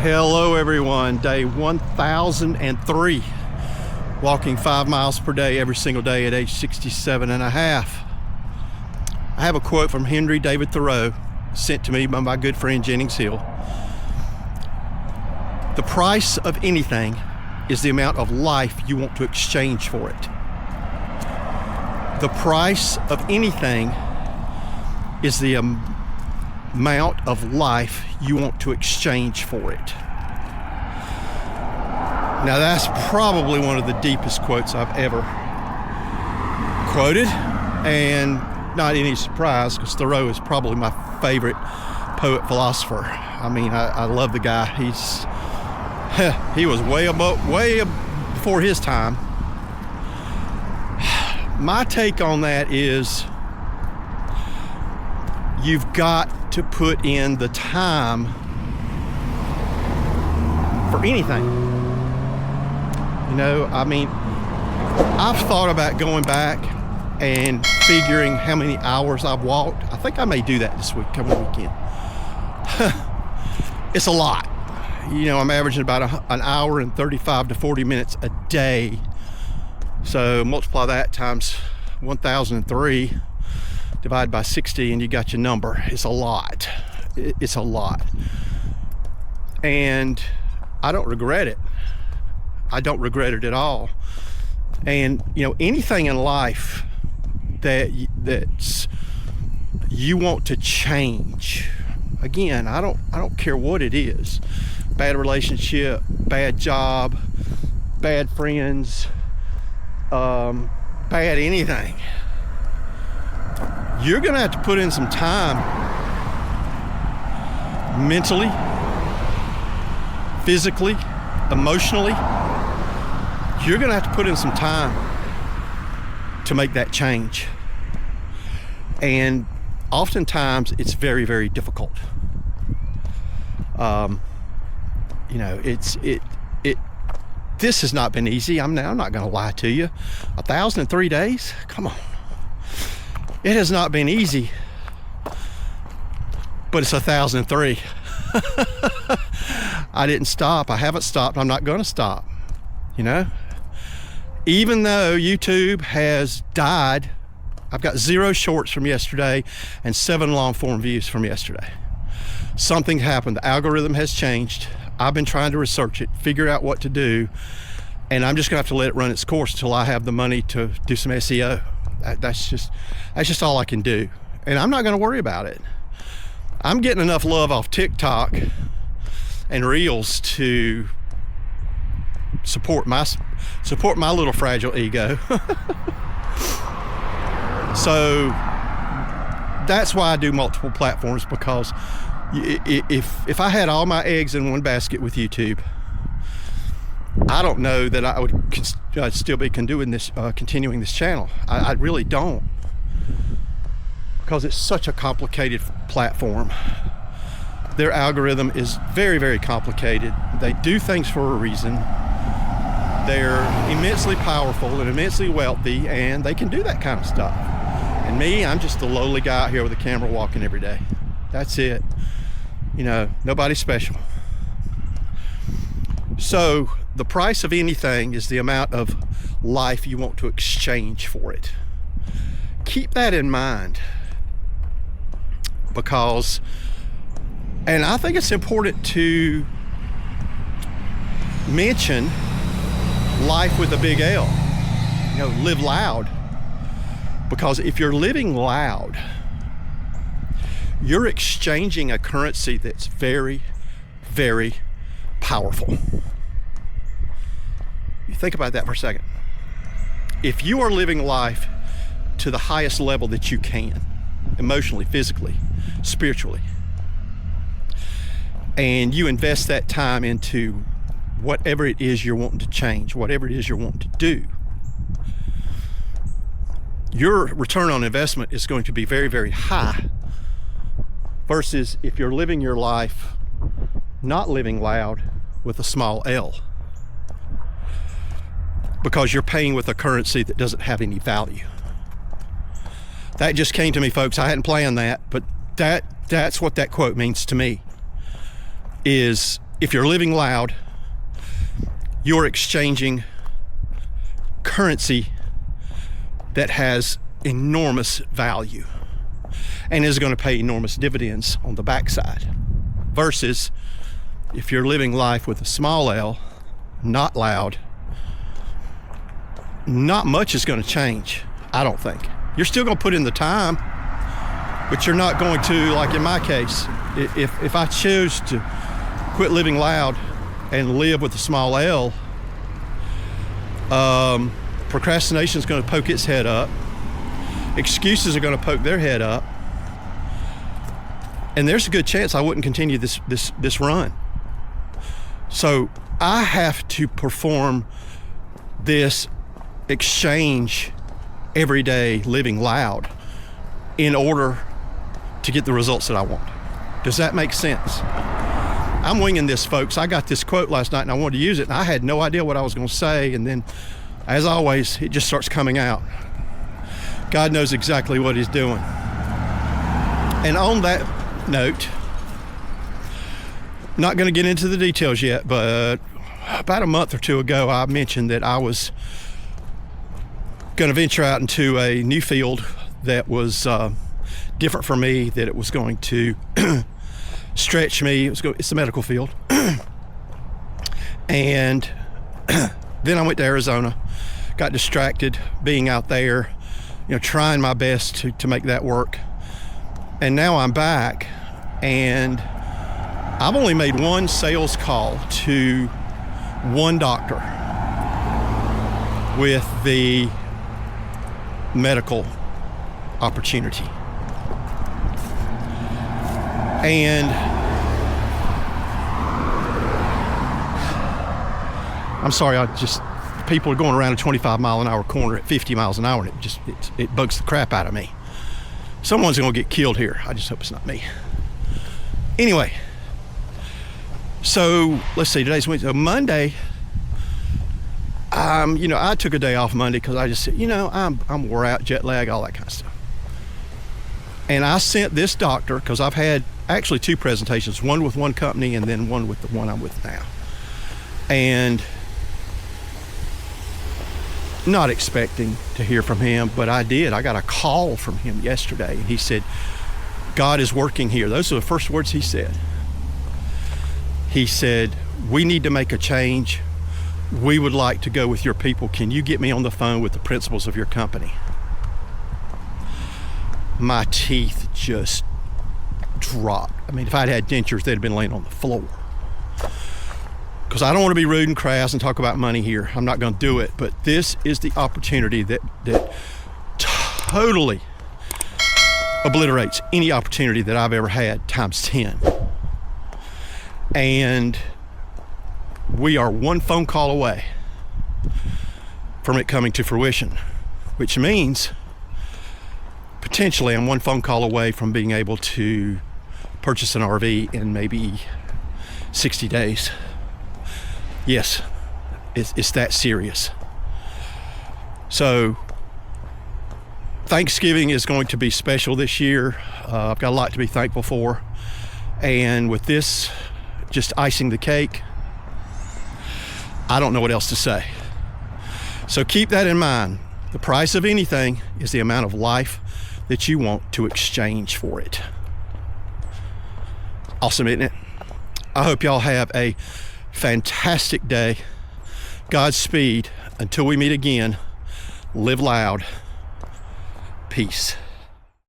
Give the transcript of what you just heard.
Hello everyone, day 1003, walking 5 miles per day every single day at age 67 and a half. I have a quote from Henry David Thoreau sent to me by my good friend Jennings Hill. The price of anything is the amount of life you want to exchange for it. The price of anything is the amount of life you want to exchange for it. Now that's probably one of the deepest quotes I've ever quoted, and not any surprise because Thoreau is probably my favorite poet philosopher. I mean, I love the guy. He was way before his time. My take on that is you've got to put in the time for anything. You know, I mean, I've thought about going back and figuring how many hours I've walked. I think I may do that this week, coming weekend. It's a lot. You know, I'm averaging about an hour and 35 to 40 minutes a day. So multiply that times 1003 divided by 60 and you got your number. It's a lot. It's a lot. And I don't regret it. I don't regret it at all. And you know, anything in life that's you want to change, again, I don't care what it is. Bad relationship, bad job, bad friends, bad anything. You're gonna have to put in some time mentally, physically, emotionally. You're gonna have to put in some time to make that change. And oftentimes it's very, very difficult. You know, this has not been easy. I'm not gonna lie to you. 1,003 days? Come on. It has not been easy, but it's 1,003. I didn't stop. I haven't stopped. I'm not going to stop. You know, even though YouTube has died, I've got 0 shorts from yesterday and 7 long form views from yesterday. Something happened. The algorithm has changed. I've been trying to research it, figure out what to do, and I'm just gonna have to let it run its course until I have the money to do some SEO. That's just all I can do, and I'm not going to worry about it. I'm getting enough love off TikTok and Reels to support my little fragile ego. So that's why I do multiple platforms, because if I had all my eggs in one basket with YouTube, I don't know that I would still be continuing this channel. I really don't, because it's such a complicated platform. Their algorithm is very, very complicated. They do things for a reason. They're immensely powerful and immensely wealthy, and they can do that kind of stuff. And me, I'm just a lowly guy out here with a camera walking every day. That's it. You know, nobody special. So the price of anything is the amount of life you want to exchange for it. Keep that in mind, because, and I think it's important to mention life with a big L. You know, live loud. Because if you're living loud, you're exchanging a currency that's very, very powerful. You think about that for a second. If you are living life to the highest level that you can, emotionally, physically, spiritually, and you invest that time into whatever it is you're wanting to change, whatever it is you're wanting to do, your return on investment is going to be very, very high, versus if you're living your life not living loud with a small L, because you're paying with a currency that doesn't have any value. That just came to me, folks. I hadn't planned that, but that's what that quote means to me, is if you're living loud, you're exchanging currency that has enormous value and is going to pay enormous dividends on the backside. Versus if you're living life with a small L, not loud, not much is going to change, I don't think. You're still going to put in the time, but you're not going to, like in my case, if I choose to quit living loud and live with a small L, procrastination is going to poke its head up. Excuses are going to poke their head up. And there's a good chance I wouldn't continue this run. So I have to perform this exchange every day, living loud, in order to get the results that I want. Does that make sense? I'm winging this, folks. I got this quote last night and I wanted to use it, and I had no idea what I was going to say, and then, as always, it just starts coming out. God knows exactly what he's doing. And on that note, not going to get into the details yet, but about a month or two ago, I mentioned that I was going to venture out into a new field that was different for me, that it was going to stretch me. It's the medical field. And then I went to Arizona, got distracted being out there, trying my best to make that work. And now I'm back, and I've only made one sales call to one doctor with the medical opportunity. And I'm sorry, people are going around a 25-mile-an-hour corner at 50 miles an hour, and it bugs the crap out of me. Someone's going to get killed here. I just hope it's not me. Anyway, so let's see, today's Wednesday. Monday, I took a day off Monday because I just said, I'm wore out, jet lag, all that kind of stuff. And I sent this doctor, because I've had actually two presentations, one with one company and then one with the one I'm with now. And not expecting to hear from him, but I did. I got a call from him yesterday, and he said, God is working here. Those are the first words he said. He said, we need to make a change. We would like to go with your people. Can you get me on the phone with the principals of your company? My teeth just dropped. I mean, if I'd had dentures, they'd have been laying on the floor. Because I don't want to be rude and crass and talk about money here. I'm not going to do it. But this is the opportunity that totally obliterates any opportunity that I've ever had times 10. And we are one phone call away from it coming to fruition, which means potentially I'm one phone call away from being able to purchase an RV in maybe 60 days. Yes, it's that serious. So Thanksgiving is going to be special this year. I've got a lot to be thankful for. And with this just icing the cake, I don't know what else to say. So keep that in mind. The price of anything is the amount of life that you want to exchange for it. Awesome, isn't it? I hope y'all have a fantastic day. Godspeed. Until we meet again, live loud. Peace.